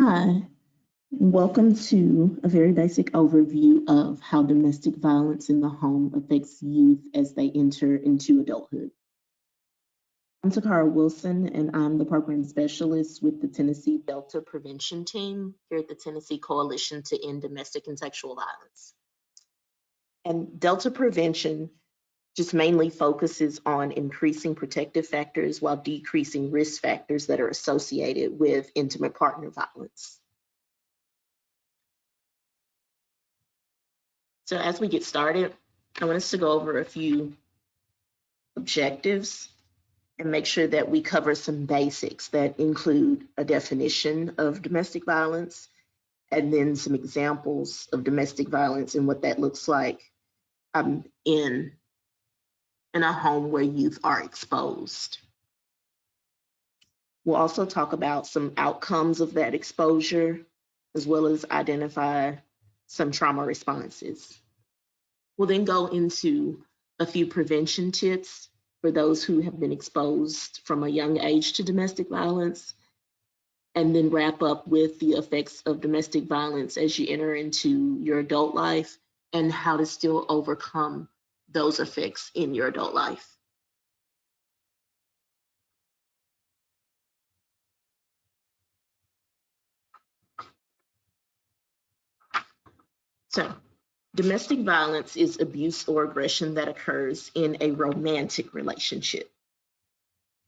Hi, welcome to a very basic overview of how domestic violence in the home affects youth as they enter into adulthood. I'm Takara Wilson, and I'm the program specialist with the Tennessee Delta Prevention Team here at the Tennessee Coalition to End Domestic and Sexual Violence. And Delta Prevention just mainly focuses on increasing protective factors while decreasing risk factors that are associated with intimate partner violence. So as we get started, I want us to go over a few objectives and make sure that we cover some basics that include a definition of domestic violence and then some examples of domestic violence and what that looks like in a home where youth are exposed. We'll also talk about some outcomes of that exposure, as well as identify some trauma responses. We'll then go into a few prevention tips for those who have been exposed from a young age to domestic violence, and then wrap up with the effects of domestic violence as you enter into your adult life and how to still overcome those effects in your adult life. So, domestic violence is abuse or aggression that occurs in a romantic relationship.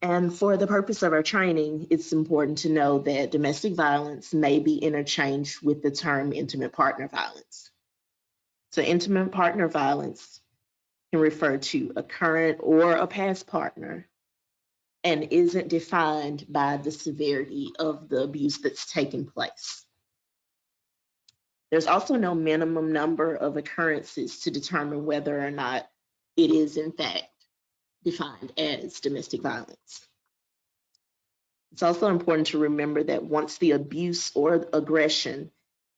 And for the purpose of our training, it's important to know that domestic violence may be interchanged with the term intimate partner violence. So, intimate partner violence can refer to a current or a past partner and isn't defined by the severity of the abuse that's taking place. There's also no minimum number of occurrences to determine whether or not it is, in fact, defined as domestic violence. It's also important to remember that once the abuse or aggression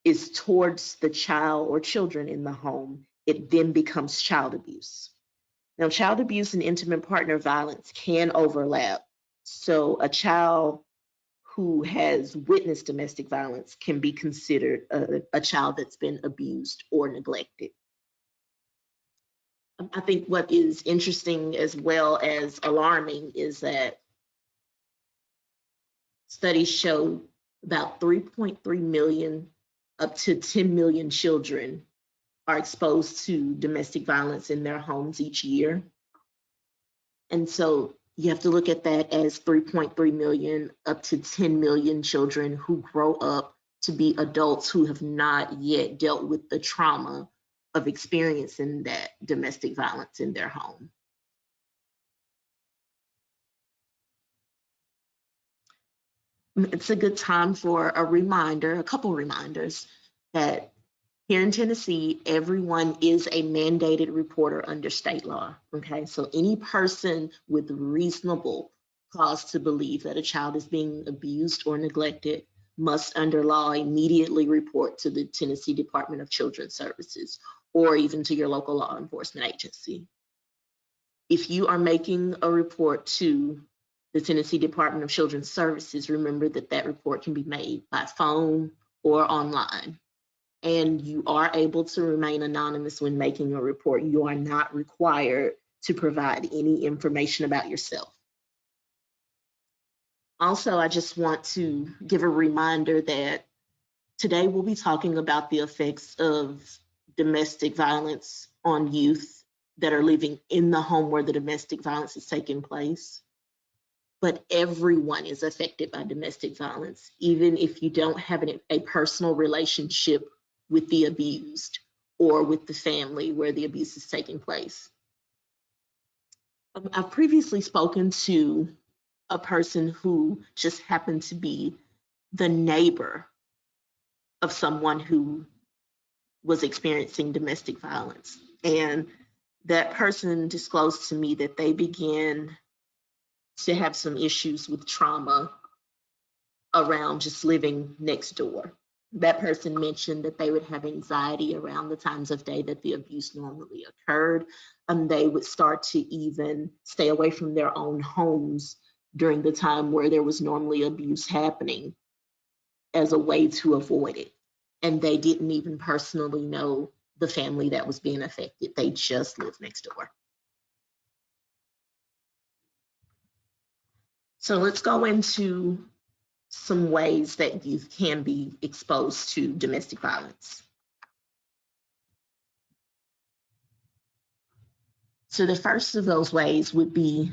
is towards the child or children in the home, it then becomes child abuse. Now, child abuse and intimate partner violence can overlap. So, a child who has witnessed domestic violence can be considered a child that's been abused or neglected. I think what is interesting as well as alarming is that studies show about 3.3 million up to 10 million children are exposed to domestic violence in their homes each year. And so you have to look at that as 3.3 million up to 10 million children who grow up to be adults who have not yet dealt with the trauma of experiencing that domestic violence in their home. It's a good time for a reminder, a couple reminders, that here in Tennessee, everyone is a mandated reporter under state law. Okay, so any person with reasonable cause to believe that a child is being abused or neglected must, under law, immediately report to the Tennessee Department of Children's Services or even to your local law enforcement agency. If you are making a report to the Tennessee Department of Children's Services, remember that that report can be made by phone or online. And you are able to remain anonymous when making a report. You are not required to provide any information about yourself. Also, I just want to give a reminder that today we'll be talking about the effects of domestic violence on youth that are living in the home where the domestic violence is taking place. But everyone is affected by domestic violence, even if you don't have a personal relationship with the abused or with the family where the abuse is taking place. I've previously spoken to a person who just happened to be the neighbor of someone who was experiencing domestic violence. And that person disclosed to me that they began to have some issues with trauma around just living next door. That person mentioned that they would have anxiety around the times of day that the abuse normally occurred. And they would start to even stay away from their own homes during the time where there was normally abuse happening. as a way to avoid it. And they didn't even personally know the family that was being affected. They just lived next door. So let's go into some ways that youth can be exposed to domestic violence. So the first of those ways would be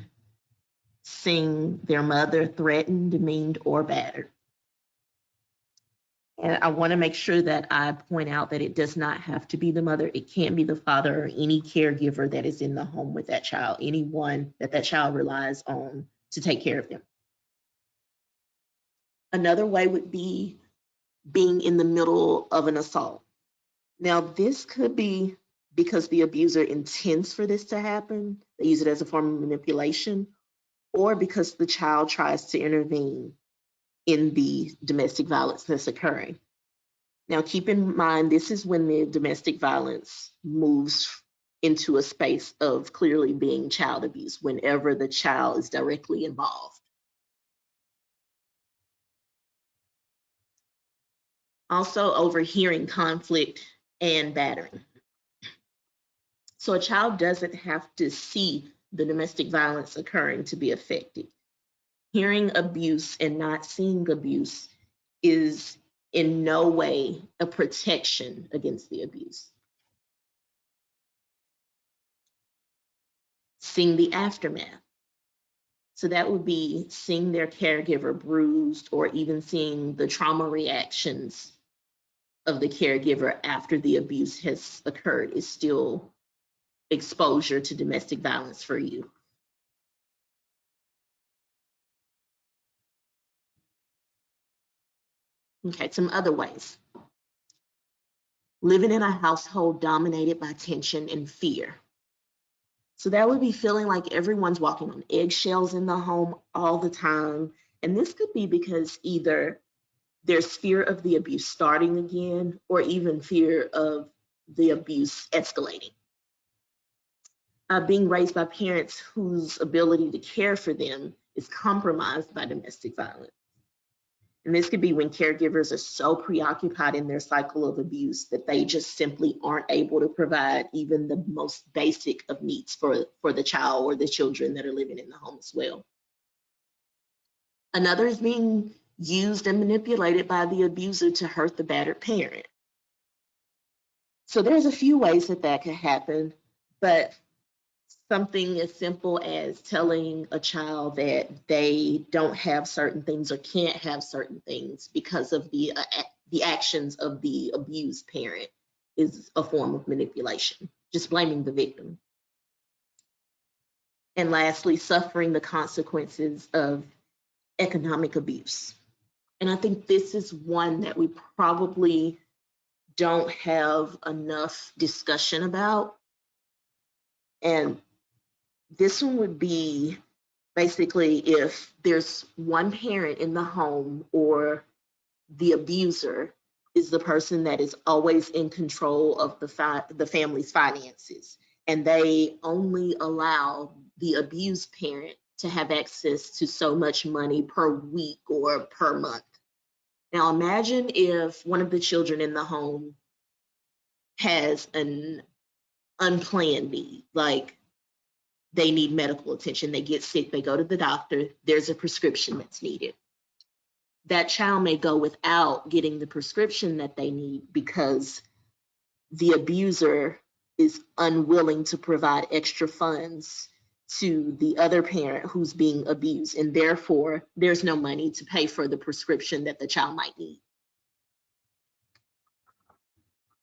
seeing their mother threatened, demeaned, or battered. And I want to make sure that I point out that it does not have to be the mother. It can be the father or any caregiver that is in the home with that child, anyone that that child relies on to take care of them. Another way would be being in the middle of an assault. Now, this could be because the abuser intends for this to happen. They use it as a form of manipulation, or because the child tries to intervene in the domestic violence that's occurring. Now, keep in mind, this is when the domestic violence moves into a space of clearly being child abuse, whenever the child is directly involved. Also, overhearing conflict and battering. So, a child doesn't have to see the domestic violence occurring to be affected. Hearing abuse and not seeing abuse is in no way a protection against the abuse. Seeing the aftermath. So that would be seeing their caregiver bruised, or even seeing the trauma reactions of the caregiver after the abuse has occurred is still exposure to domestic violence for you. Okay, some other ways. Living in a household dominated by tension and fear. So that would be feeling like everyone's walking on eggshells in the home all the time. And this could be because either there's fear of the abuse starting again, or even fear of the abuse escalating. Being raised by parents whose ability to care for them is compromised by domestic violence. And this could be when caregivers are so preoccupied in their cycle of abuse that they just simply aren't able to provide even the most basic of needs for the child or the children that are living in the home as well. Another is being used and manipulated by the abuser to hurt the battered parent. So there's a few ways that that could happen, but something as simple as telling a child that they don't have certain things or can't have certain things because of the actions of the abused parent is a form of manipulation, just blaming the victim. And lastly, suffering the consequences of economic abuse. And I think this is one that we probably don't have enough discussion about. And this one would be basically if there's one parent in the home, or the abuser is the person that is always in control of the family's finances, and they only allow the abused parent to have access to so much money per week or per month. Now imagine if one of the children in the home has an unplanned need, like they need medical attention, they get sick, they go to the doctor, there's a prescription that's needed. That child may go without getting the prescription that they need because the abuser is unwilling to provide extra funds to the other parent who's being abused, and therefore there's no money to pay for the prescription that the child might need.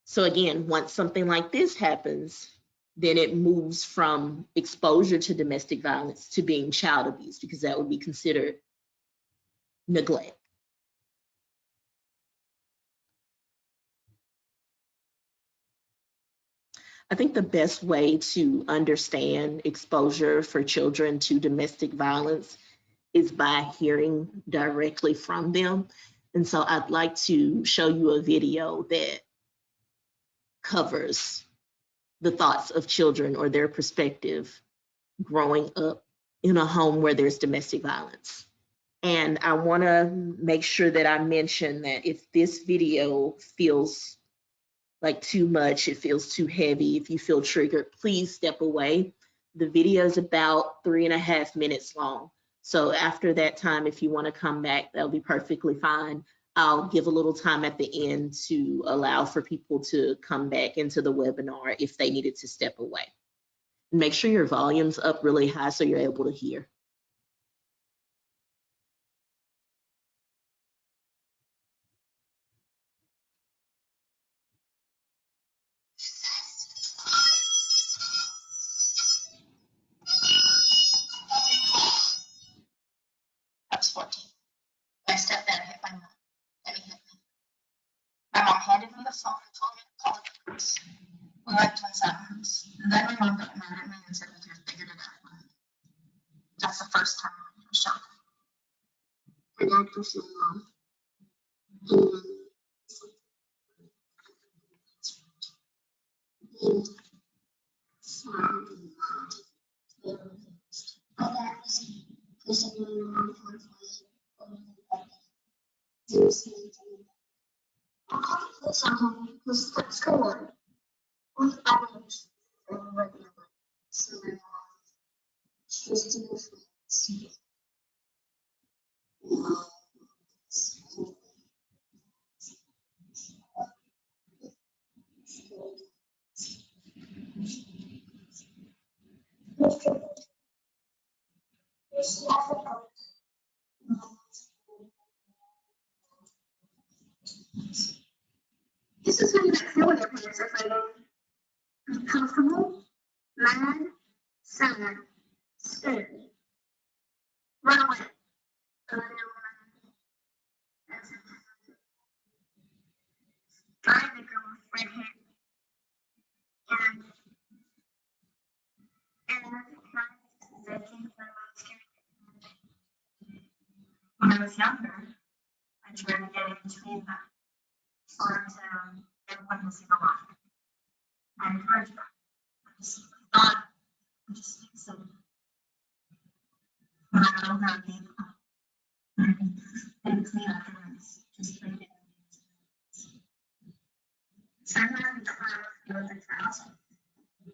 So again, once something like this happens, then it moves from exposure to domestic violence to being child abuse, because that would be considered neglect. I think the best way to understand exposure for children to domestic violence is by hearing directly from them. And so I'd like to show you a video that covers the thoughts of children or their perspective growing up in a home where there's domestic violence. And I want to make sure that I mention that if this video feels like too much, it feels too heavy, if you feel triggered, please step away. The video is about 3.5 minutes long. So after that time, if you want to come back, that'll be perfectly fine. I'll give a little time at the end to allow for people to come back into the webinar if they needed to step away. Make sure your volume's up really high so you're able to hear. I was 14. My stepdad hit my mom. And he hit me. My mom handed me the phone and told me to call the police. We went to his house. And then my mom got mad at me and said we could have figured it out. That's the first time I was shocked. My dad pushed my mom. And my dad was pushing my mom for This is when you feel when your parents are fighting. Uncomfortable, mad, sad, scared. Run away. Guy and the girl with red hair. When I was younger, I tried to get in between them so that everyone would see the light. I encouraged them. I just thought, I just think so. When I go around being and clean up the rooms, just like it. Sometimes it's hard to go to the house.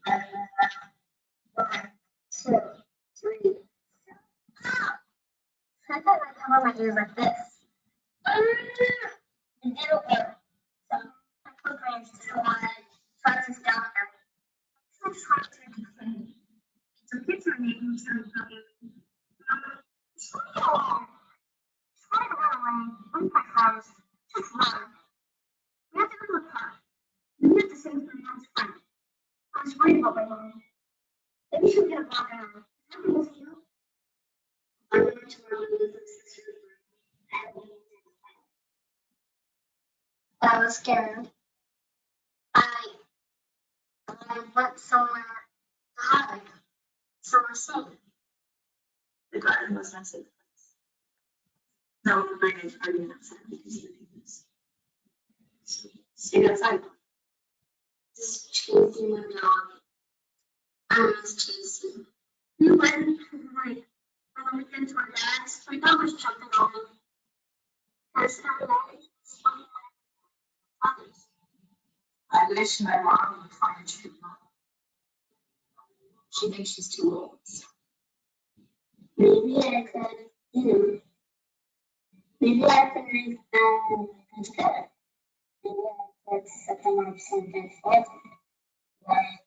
And 1, 2, 3. Sometimes I cover my ears like this. And they don't know. So I put my ears to one and try to stop them. So it's hard to clean. So kids are making some cooking. Try to run away, leave my house, just run. We have to go to the park. We have the same thing as friend. I was worried about my mom. Maybe she'll get a walk around. Is that good with you? I went to run with my sister. I was scared. I went somewhere to hide. Somewhere safe. The garden was my safe place. No, my guys partying outside because of the neighbors. Stay outside. Just chasing my dog. I was chasing. We went like on the weekend to our dad's. My dog was jumping on me. I wish my mom would find a true mom. She thinks she's too old. Maybe I could, maybe I could make instead. Maybe I could set them up something for them. Like,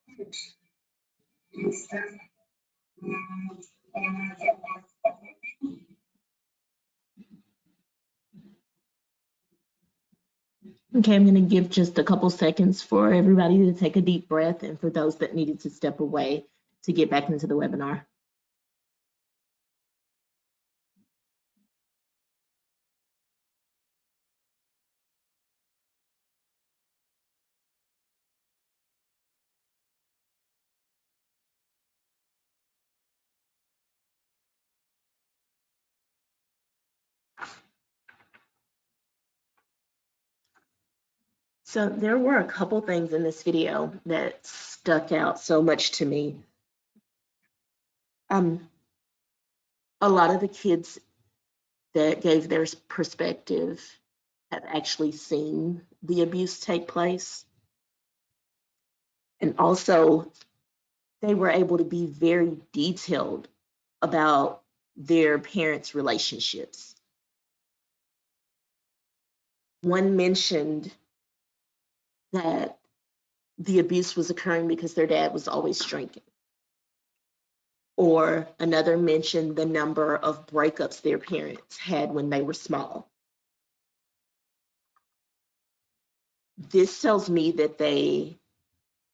and stuff. And I get back to them. Okay, I'm going to give just a couple seconds for everybody to take a deep breath and for those that needed to step away to get back into the webinar. So there were a couple things in this video that stuck out so much to me. A lot of the kids that gave their perspective have actually seen the abuse take place. And also, they were able to be very detailed about their parents' relationships. One mentioned that the abuse was occurring because their dad was always drinking. Or another mentioned the number of breakups their parents had when they were small. This tells me that they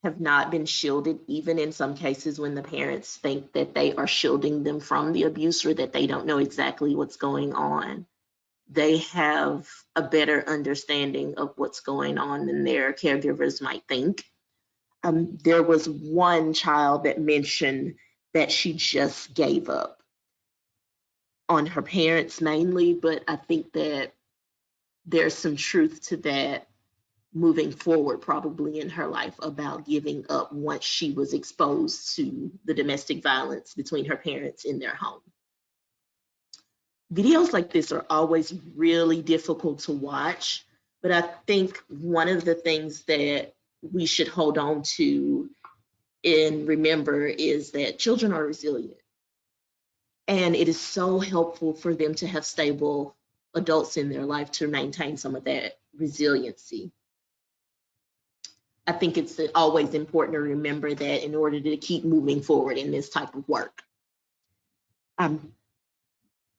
have not been shielded, even in some cases when the parents think that they are shielding them from the abuse or that they don't know exactly what's going on. They have a better understanding of what's going on than their caregivers might think. There was one child that mentioned that she just gave up on her parents mainly, but I think that there's some truth to that moving forward probably in her life about giving up once she was exposed to the domestic violence between her parents in their home. Videos like this are always really difficult to watch, but I think one of the things that we should hold on to and remember is that children are resilient. And it is so helpful for them to have stable adults in their life to maintain some of that resiliency. I think it's always important to remember that in order to keep moving forward in this type of work.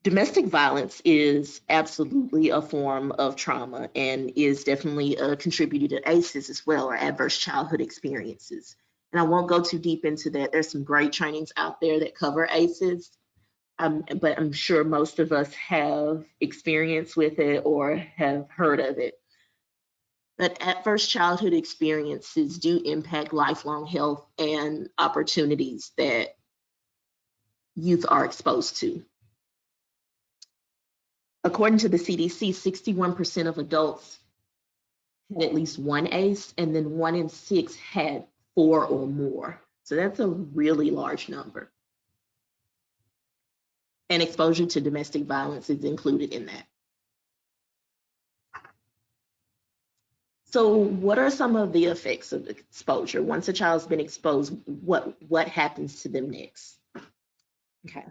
Domestic violence is absolutely a form of trauma and is definitely a contributor to ACEs as well, or adverse childhood experiences. And I won't go too deep into that. There's some great trainings out there that cover ACEs, but I'm sure most of us have experience with it or have heard of it. But adverse childhood experiences do impact lifelong health and opportunities that youth are exposed to. According to the CDC, 61% of adults had at least one ACE, and then 1 in 6 had 4 or more. So that's a really large number. And exposure to domestic violence is included in that. So what are some of the effects of exposure? Once a child's been exposed, what happens to them next? Okay.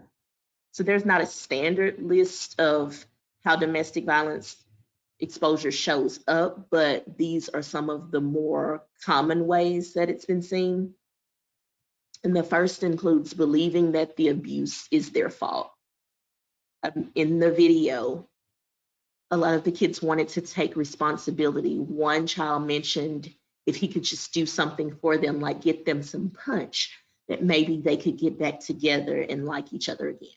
So there's not a standard list of how domestic violence exposure shows up, but these are some of the more common ways that it's been seen. And the first includes believing that the abuse is their fault. In the video, a lot of the kids wanted to take responsibility. One child mentioned if he could just do something for them, like get them some punch, that maybe they could get back together and like each other again.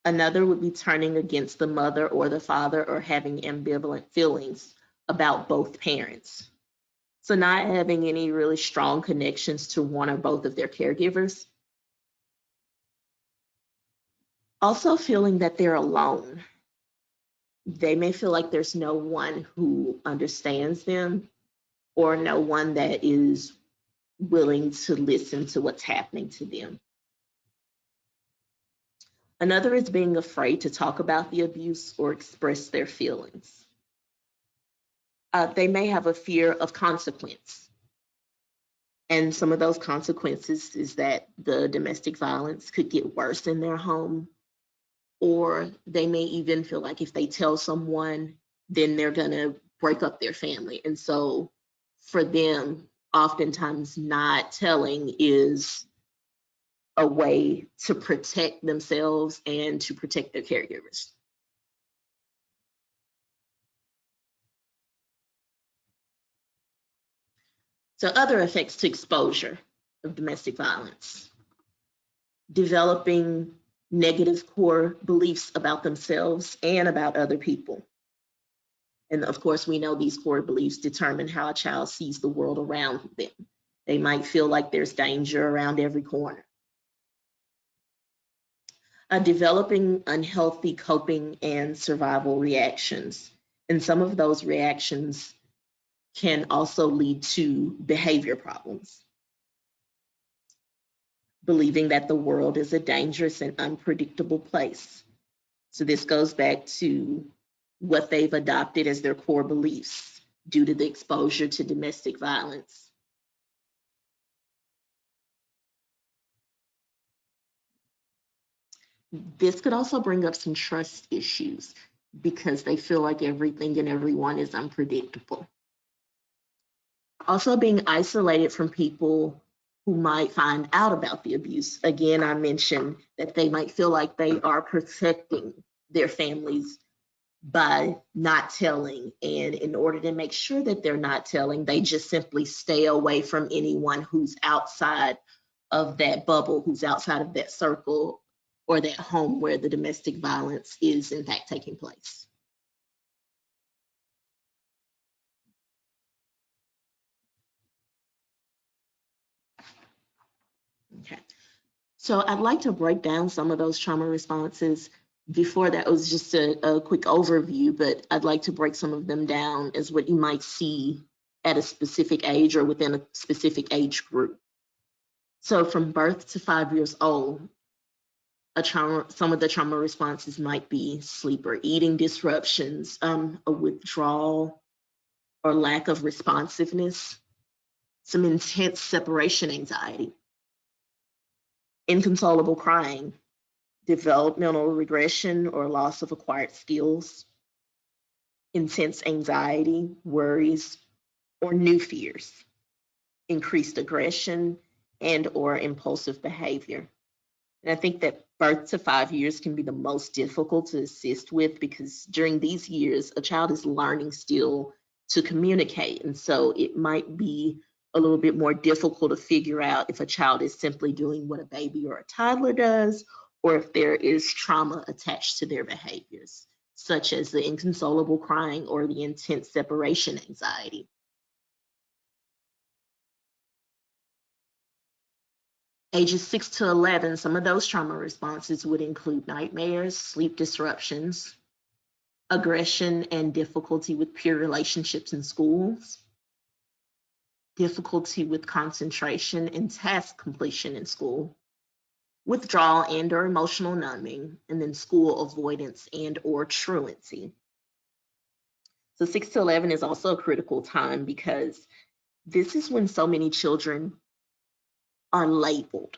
Another would be turning against the mother or the father or having ambivalent feelings about both parents. So not having any really strong connections to one or both of their caregivers. Also feeling that they're alone. They may feel like there's no one who understands them or no one that is willing to listen to what's happening to them. Another is being afraid to talk about the abuse or express their feelings. They may have a fear of consequence. And some of those consequences is that the domestic violence could get worse in their home, or they may even feel like if they tell someone, then they're going to break up their family. And so for them, oftentimes not telling is a way to protect themselves and to protect their caregivers. So other effects to exposure of domestic violence: developing negative core beliefs about themselves and about other people. And of course, we know these core beliefs determine how a child sees the world around them. They might feel like there's danger around every corner. Developing unhealthy coping and survival reactions. And some of those reactions can also lead to behavior problems. believing that the world is a dangerous and unpredictable place. So this goes back to what they've adopted as their core beliefs due to the exposure to domestic violence. This could also bring up some trust issues because they feel like everything and everyone is unpredictable. Also, being isolated from people who might find out about the abuse. Again, I mentioned that they might feel like they are protecting their families by not telling. And in order to make sure that they're not telling, they just simply stay away from anyone who's outside of that bubble, who's outside of that circle or that home where the domestic violence is in fact taking place. Okay. So I'd like to break down some of those trauma responses. Before that, it was just a quick overview, but I'd like to break some of them down as what you might see at a specific age or within a specific age group. So from birth to 5 years old, some of the trauma responses might be sleep or eating disruptions, a withdrawal or lack of responsiveness, some intense separation anxiety, inconsolable crying, developmental regression or loss of acquired skills, intense anxiety, worries, or new fears, increased aggression and or impulsive behavior. And I think that birth to 5 years can be the most difficult to assist with because during these years, a child is learning still to communicate. And so it might be a little bit more difficult to figure out if a child is simply doing what a baby or a toddler does, or if there is trauma attached to their behaviors, such as the inconsolable crying or the intense separation anxiety. Ages 6 to 11, some of those trauma responses would include nightmares, sleep disruptions, aggression and difficulty with peer relationships in schools, difficulty with concentration and task completion in school, withdrawal and or emotional numbing, and then school avoidance and or truancy. So 6 to 11 is also a critical time because this is when so many children are labeled.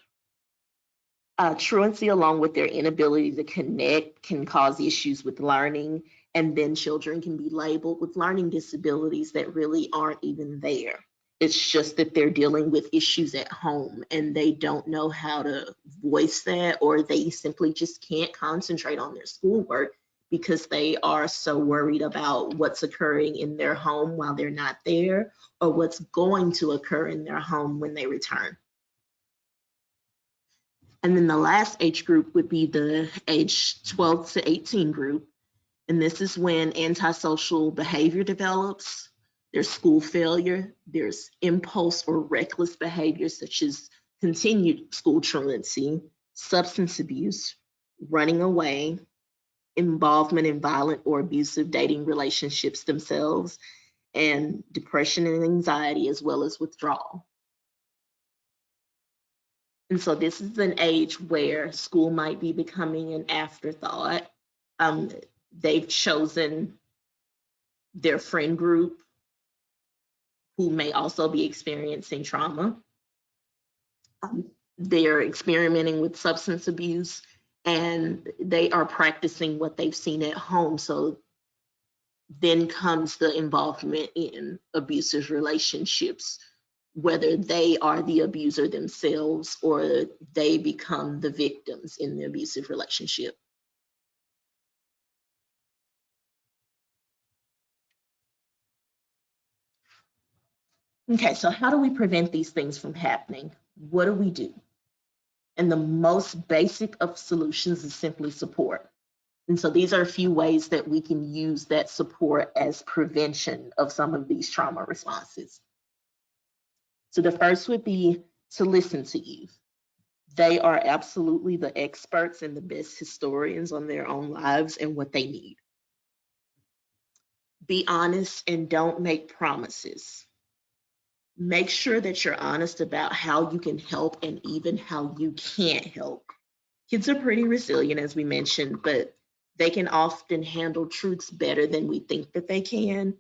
Truancy, along with their inability to connect, can cause issues with learning, and then children can be labeled with learning disabilities that really aren't even there. It's just that they're dealing with issues at home and they don't know how to voice that, or they simply just can't concentrate on their schoolwork because they are so worried about what's occurring in their home while they're not there, or what's going to occur in their home when they return. And then the last age group would be the age 12 to 18 group. And this is when antisocial behavior develops. There's school failure, there's impulse or reckless behavior, such as continued school truancy, substance abuse, running away, involvement in violent or abusive dating relationships themselves, and depression and anxiety, as well as withdrawal. And so this is an age where school might be becoming an afterthought. Um, they've chosen their friend group who may also be experiencing trauma. They're experimenting with substance abuse and they are practicing what they've seen at home. So then comes the involvement in abusive relationships, whether they are the abuser themselves or they become the victims in the abusive relationship. Okay, so how do we prevent these things from happening? What do we do? And the most basic of solutions is simply support. And so these are a few ways that we can use that support as prevention of some of these trauma responses. So the first would be to listen to you. They are absolutely the experts and the best historians on their own lives and what they need. Be honest and don't make promises. Make sure that you're honest about how you can help and even how you can't help. Kids are pretty resilient, as we mentioned, but they can often handle truths better than we think that they can.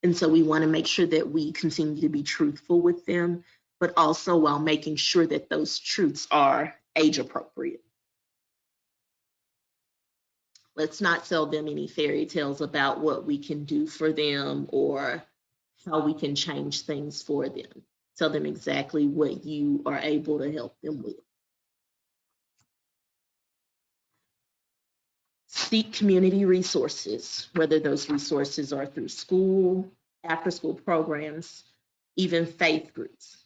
And so we want to make sure that we continue to be truthful with them, but also while making sure that those truths are age appropriate. Let's not sell them any fairy tales about what we can do for them or how we can change things for them. Tell them exactly what you are able to help them with. Seek community resources, whether those resources are through school, after school programs, even faith groups.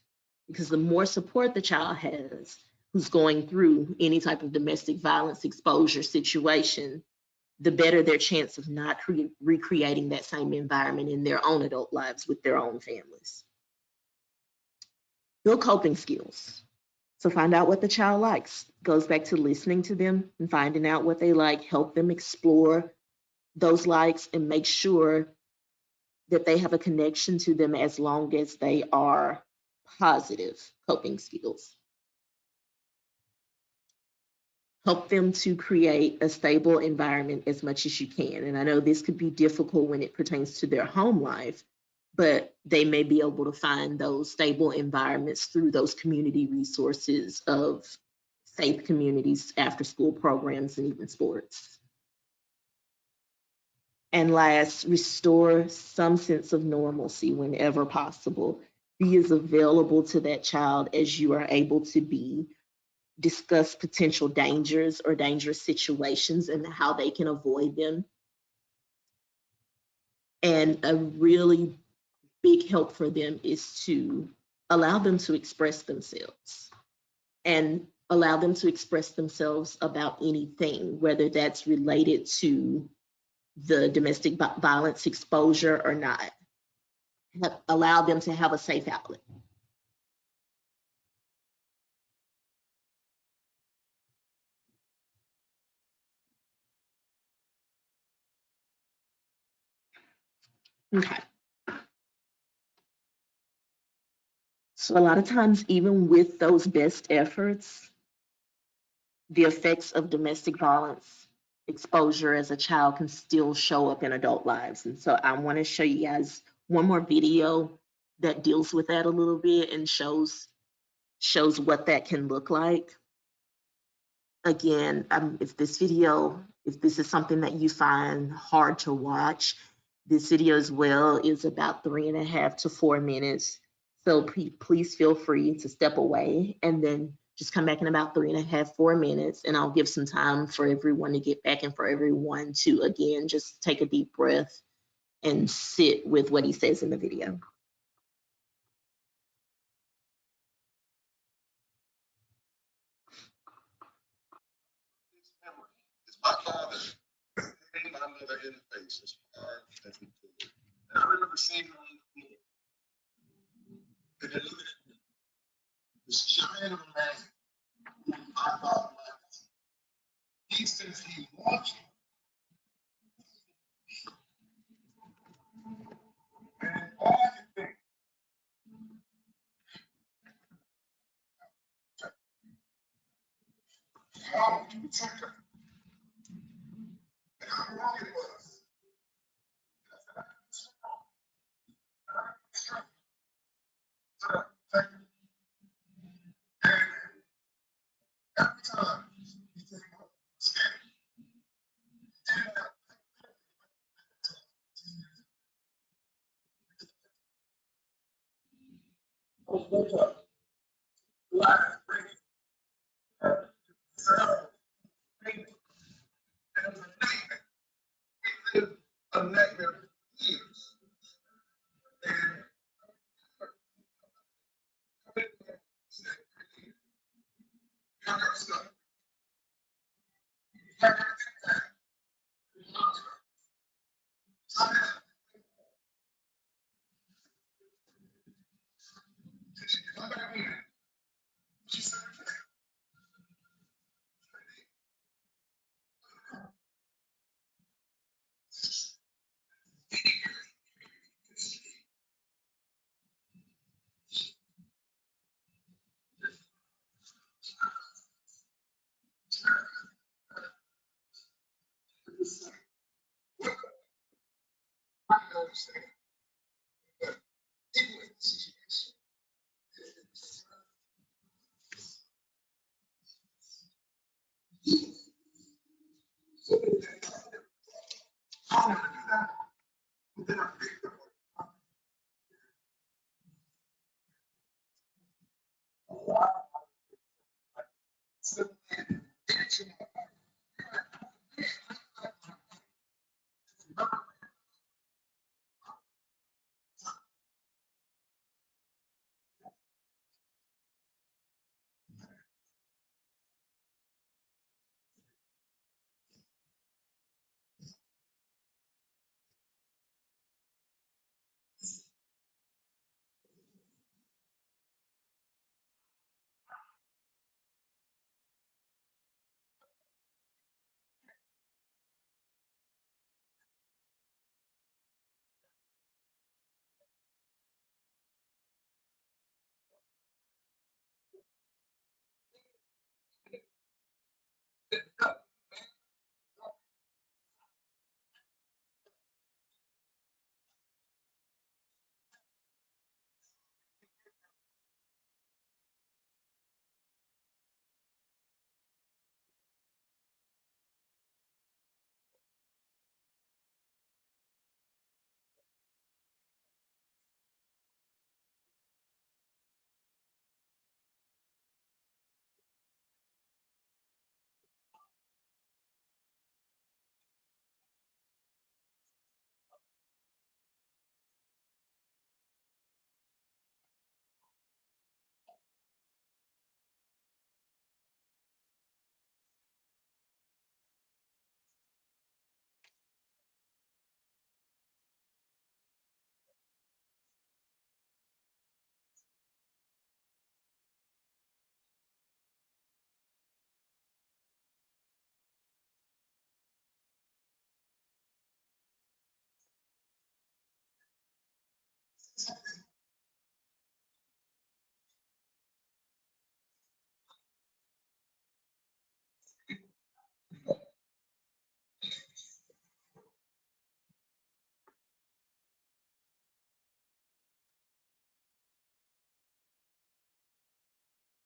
Because the more support the child has who's going through any type of domestic violence exposure situation, the better their chance of not recreating that same environment in their own adult lives with their own families. Build coping skills. So find out what the child likes. Goes back to listening to them and finding out what they like, help them explore those likes and make sure that they have a connection to them as long as they are positive coping skills. Help them to create a stable environment as much as you can. And I know this could be difficult when it pertains to their home life, but they may be able to find those stable environments through those community resources of faith communities, after school programs, and even sports. And last, restore some sense of normalcy whenever possible. Be as available to that child as you are able to be. Discuss potential dangers or dangerous situations and how they can avoid them. And a really big help for them is to allow them to express themselves and allow them to express themselves about anything, whether that's related to the domestic violence exposure or not. Allow them to have a safe outlet. Okay. So a lot of times, even with those best efforts, the effects of domestic violence exposure as a child can still show up in adult lives. And so I want to show you guys one more video that deals with that a little bit and shows what that can look like. Again, if this is something that you find hard to watch, this video as well is about 3.5 to 4 minutes. So please feel free to step away and then just come back in about 3.5, 4 minutes, and I'll give some time for everyone to get back and for everyone to, again, just take a deep breath and sit with what he says in the video. My father hit my mother in the face as hard as he could. And I remember seeing her on the floor. And then looking at me, this giant of a man who I thought was. He says he wants you. And all I can think, how would you protect her? And how wrong it was. So, and every time he said, scared. Oh, wake up. Life, bring sound, bring it. And it was a nightmare. We lived a nightmare for years. And I said, you're going to stop. You're going to take that. So she come back in. She said,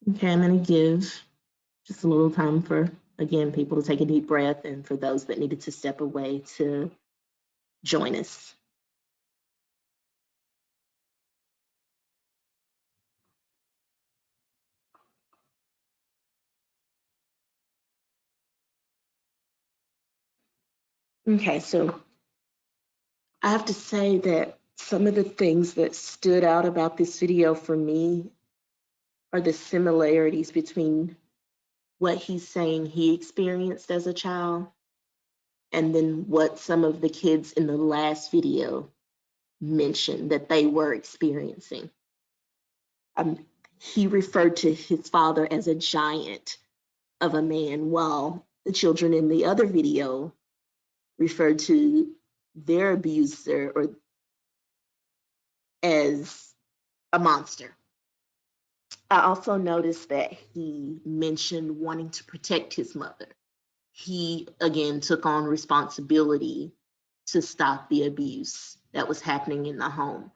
Okay, I'm going to give just a little time for, again, people to take a deep breath and for those that needed to step away to join us. Okay, so I have to say that some of the things that stood out about this video for me are the similarities between what he's saying he experienced as a child and then what some of the kids in the last video mentioned that they were experiencing. He referred to his father as a giant of a man, while the children in the other video referred to their abuser or as a monster. I also noticed that he mentioned wanting to protect his mother. He again took on responsibility to stop the abuse that was happening in the home.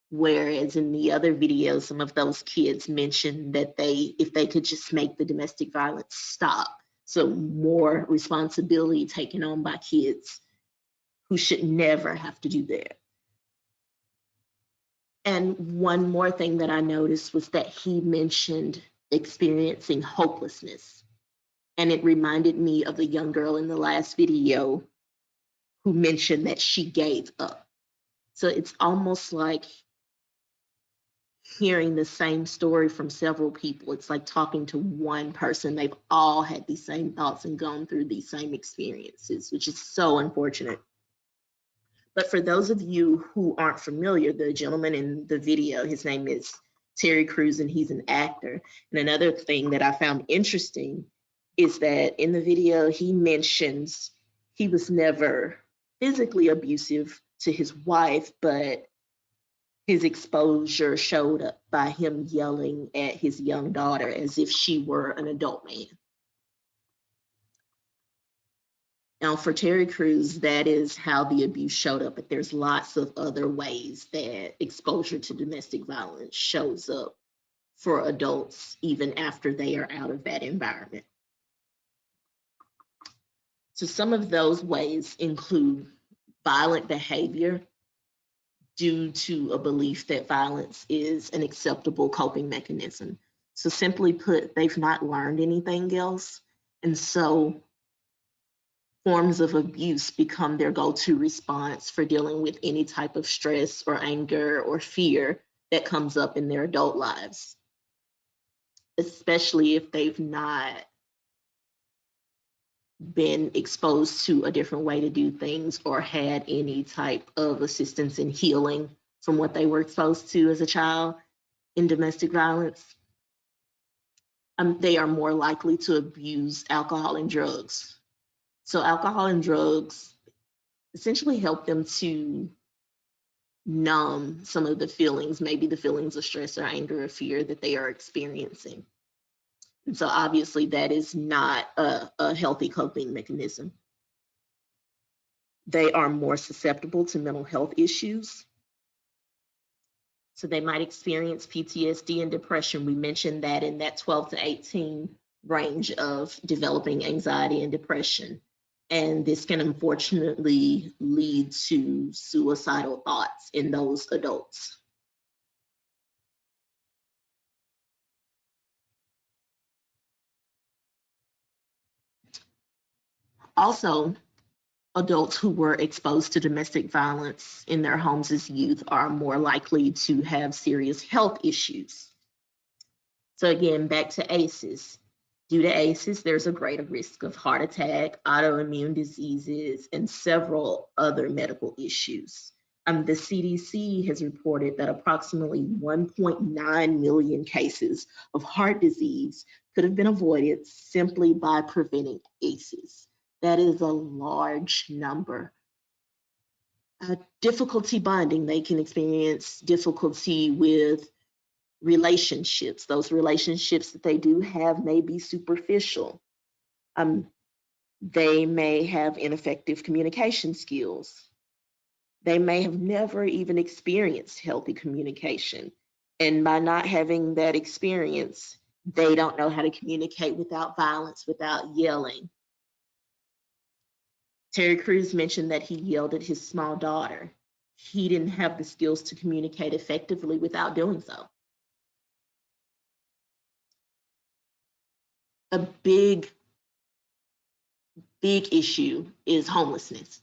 Whereas in the other videos, some of those kids mentioned that if they could just make the domestic violence stop, so more responsibility taken on by kids who should never have to do that. And one more thing that I noticed was that he mentioned experiencing hopelessness. And it reminded me of the young girl in the last video who mentioned that she gave up. So it's almost like hearing the same story from several people. It's like talking to one person. They've all had these same thoughts and gone through these same experiences, which is so unfortunate. But for those of you who aren't familiar, the gentleman in the video, his name is Terry Crews, and he's an actor. And another thing that I found interesting is that in the video, he mentions he was never physically abusive to his wife, but his exposure showed up by him yelling at his young daughter as if she were an adult man. Now, for Terry Crews, that is how the abuse showed up, but there's lots of other ways that exposure to domestic violence shows up for adults, even after they are out of that environment. So, some of those ways include violent behavior due to a belief that violence is an acceptable coping mechanism. So, simply put, they've not learned anything else. And so, forms of abuse become their go-to response for dealing with any type of stress or anger or fear that comes up in their adult lives, especially if they've not been exposed to a different way to do things or had any type of assistance in healing from what they were exposed to as a child in domestic violence. They are more likely to abuse alcohol and drugs. So alcohol and drugs essentially help them to numb some of the feelings, maybe the feelings of stress or anger or fear that they are experiencing. And so obviously that is not a healthy coping mechanism. They are more susceptible to mental health issues. So they might experience PTSD and depression. We mentioned that in that 12 to 18 range of developing anxiety and depression. And this can unfortunately lead to suicidal thoughts in those adults. Also, adults who were exposed to domestic violence in their homes as youth are more likely to have serious health issues. So again, back to ACEs. Due to ACEs, there's a greater risk of heart attack, autoimmune diseases, and several other medical issues. The CDC has reported that approximately 1.9 million cases of heart disease could have been avoided simply by preventing ACEs. That is a large number. Difficulty bonding, they can experience difficulty with relationships. Those relationships that they do have may be superficial. They may have ineffective communication skills. They may have never even experienced healthy communication. And by not having that experience, they don't know how to communicate without violence, without yelling. Terry Crews mentioned that he yelled at his small daughter. He didn't have the skills to communicate effectively without doing so. A big issue is homelessness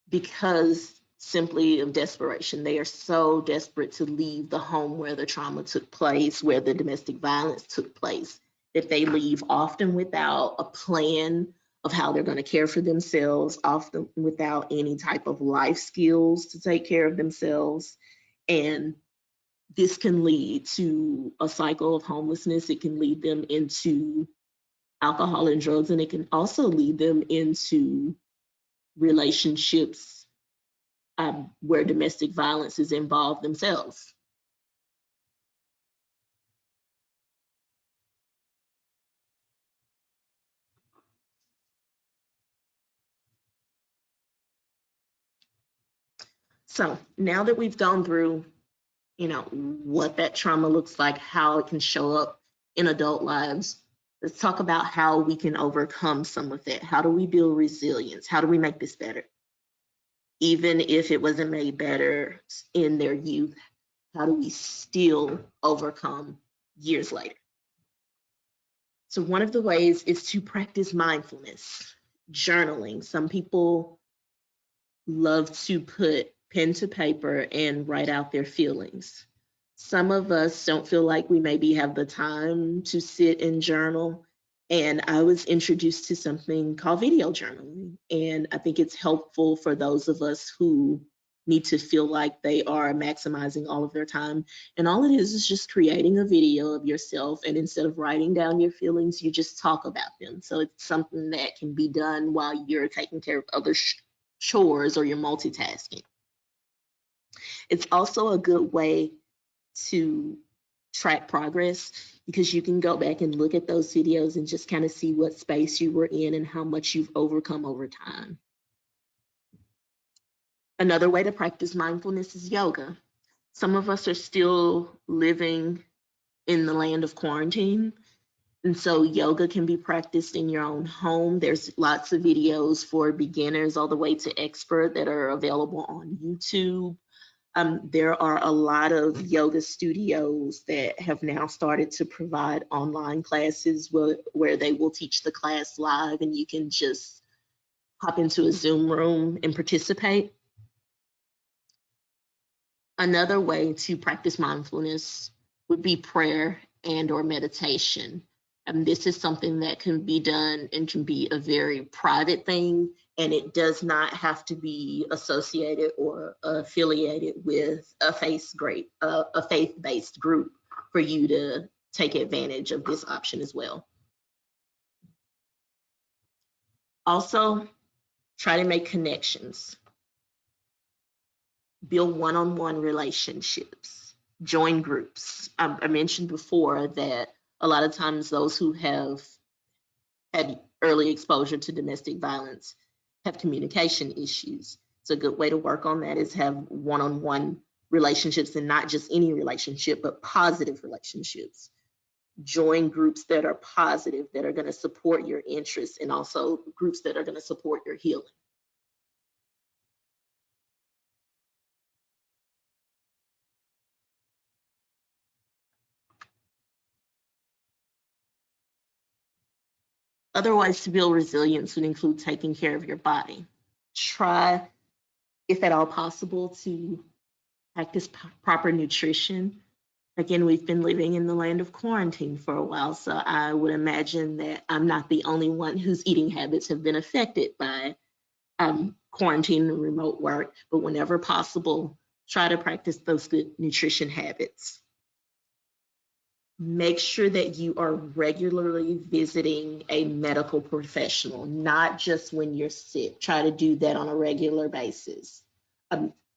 because simply of desperation. They are so desperate to leave the home where the trauma took place, where the domestic violence took place, that they leave often without a plan of how they're going to care for themselves, often without any type of life skills to take care of themselves. And this can lead to a cycle of homelessness. It can lead them into alcohol and drugs, and it can also lead them into relationships where domestic violence is involved themselves. So now that we've gone through, what that trauma looks like, how it can show up in adult lives, let's talk about how we can overcome some of that. How do we build resilience? How do we make this better? Even if it wasn't made better in their youth, how do we still overcome years later? So one of the ways is to practice mindfulness, journaling. Some people love to put pen to paper and write out their feelings. Some of us don't feel like we maybe have the time to sit and journal. And I was introduced to something called video journaling. And I think it's helpful for those of us who need to feel like they are maximizing all of their time. And all it is just creating a video of yourself. And instead of writing down your feelings, you just talk about them. So it's something that can be done while you're taking care of other chores or you're multitasking. It's also a good way to track progress, because you can go back and look at those videos and just kind of see what space you were in and how much you've overcome over time. Another way to practice mindfulness is yoga. Some of us are still living in the land of quarantine, and so yoga can be practiced in your own home. There's lots of videos for beginners all the way to expert that are available on YouTube. There are a lot of yoga studios that have now started to provide online classes where they will teach the class live and you can just hop into a Zoom room and participate. Another way to practice mindfulness would be prayer and or meditation. This is something that can be done and can be a very private thing, and it does not have to be associated or affiliated with a faith-based group for you to take advantage of this option as well. Also, try to make connections. Build one-on-one relationships, join groups. I mentioned before that a lot of times those who have had early exposure to domestic violence have communication issues. So a good way to work on that is have one-on-one relationships, and not just any relationship, but positive relationships. Join groups that are positive, that are going to support your interests, and also groups that are going to support your healing. Other ways to build resilience would include taking care of your body. Try, if at all possible, to practice proper nutrition. Again, we've been living in the land of quarantine for a while, so I would imagine that I'm not the only one whose eating habits have been affected by quarantine and remote work. But whenever possible, try to practice those good nutrition habits. Make sure that you are regularly visiting a medical professional, not just when you're sick. Try to do that on a regular basis.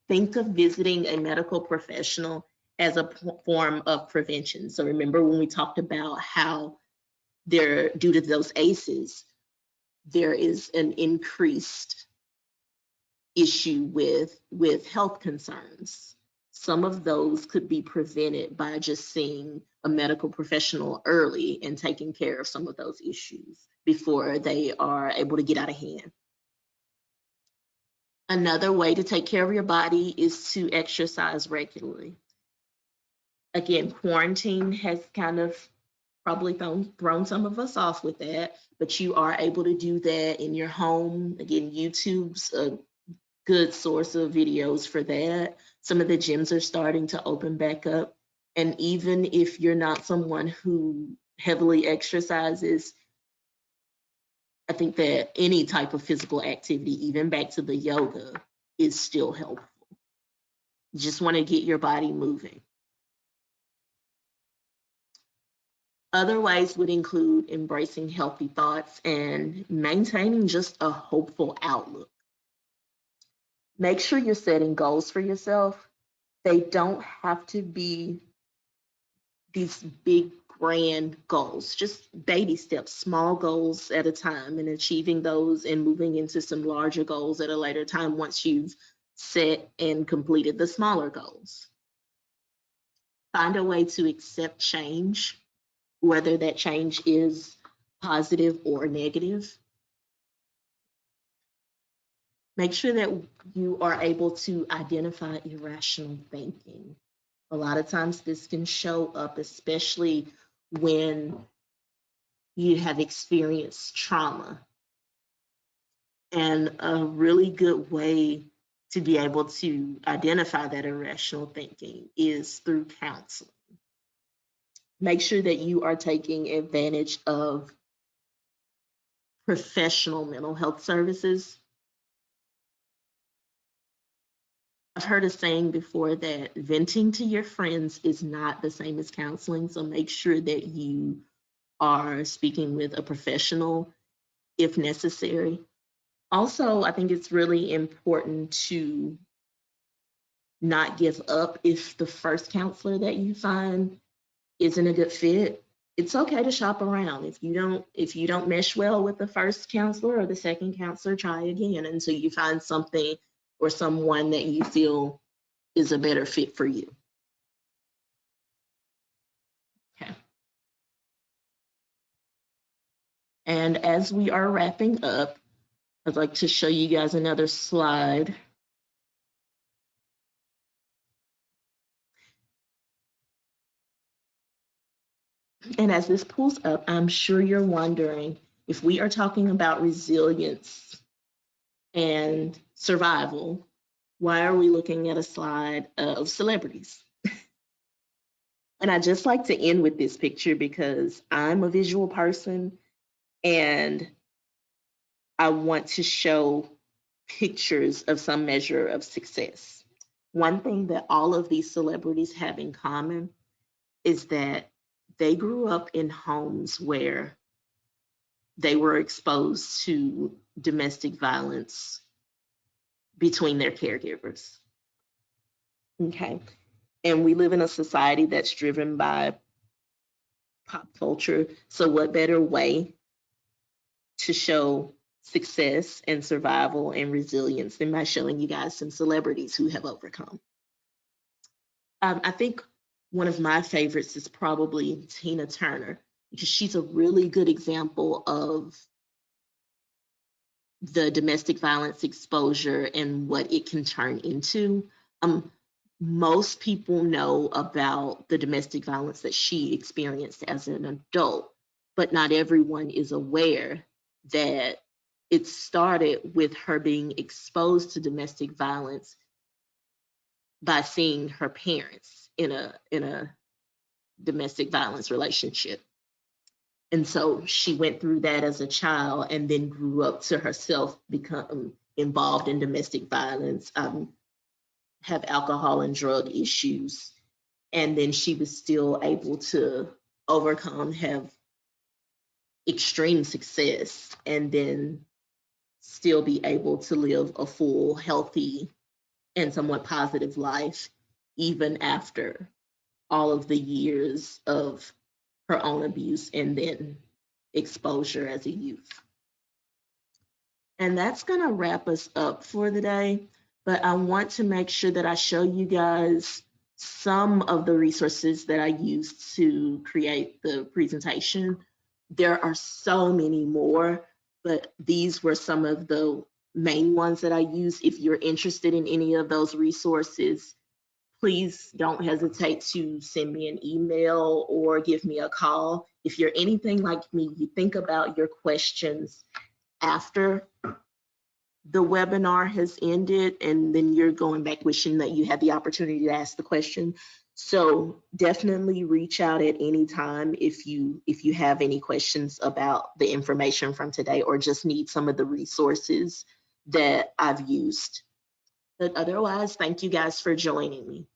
Think of visiting a medical professional as a form of prevention. So remember when we talked about how there, due to those ACEs, there is an increased issue with health concerns. Some of those could be prevented by just seeing a medical professional early and taking care of some of those issues before they are able to get out of hand. Another way to take care of your body is to exercise regularly. Again, quarantine has kind of probably thrown some of us off with that, but you are able to do that in your home. Again, YouTube's a good source of videos for that. Some of the gyms are starting to open back up. And even if you're not someone who heavily exercises, I think that any type of physical activity, even back to the yoga, is still helpful. You just want to get your body moving. Other ways would include embracing healthy thoughts and maintaining just a hopeful outlook. Make sure you're setting goals for yourself. They don't have to be these big, grand goals, just baby steps, small goals at a time, and achieving those and moving into some larger goals at a later time once you've set and completed the smaller goals. Find a way to accept change, whether that change is positive or negative. Make sure that you are able to identify irrational thinking. A lot of times this can show up, especially when you have experienced trauma. And a really good way to be able to identify that irrational thinking is through counseling. Make sure that you are taking advantage of professional mental health services. I've heard a saying before that venting to your friends is not the same as counseling, so make sure that you are speaking with a professional if necessary. Also, I think it's really important to not give up if the first counselor that you find isn't a good fit, it's okay to shop around. If you don't mesh well with the first counselor or the second counselor, try again until you find something or someone that you feel is a better fit for you. Okay. And as we are wrapping up, I'd like to show you guys another slide. And as this pulls up, I'm sure you're wondering, if we are talking about resilience and survival, why are we looking at a slide of celebrities? And I just like to end with this picture because I'm a visual person and I want to show pictures of some measure of success. One thing that all of these celebrities have in common is that they grew up in homes where they were exposed to domestic violence between their caregivers. Okay. And we live in a society that's driven by pop culture. So, what better way to show success and survival and resilience than by showing you guys some celebrities who have overcome? I think one of my favorites is probably Tina Turner because she's a really good example of the domestic violence exposure and what it can turn into. Most people know about the domestic violence that she experienced as an adult, but not everyone is aware that it started with her being exposed to domestic violence by seeing her parents in a domestic violence relationship. And so she went through that as a child and then grew up to herself become involved in domestic violence, have alcohol and drug issues. And then she was still able to overcome, have extreme success, and then still be able to live a full, healthy, and somewhat positive life, even after all of the years of her own abuse and then exposure as a youth. And that's going to wrap us up for the day. But I want to make sure that I show you guys some of the resources that I used to create the presentation. There are so many more, but these were some of the main ones that I used. If you're interested in any of those resources, please don't hesitate to send me an email or give me a call. If you're anything like me, you think about your questions after the webinar has ended and then you're going back wishing that you had the opportunity to ask the question. So definitely reach out at any time if you have any questions about the information from today or just need some of the resources that I've used. But otherwise, thank you guys for joining me.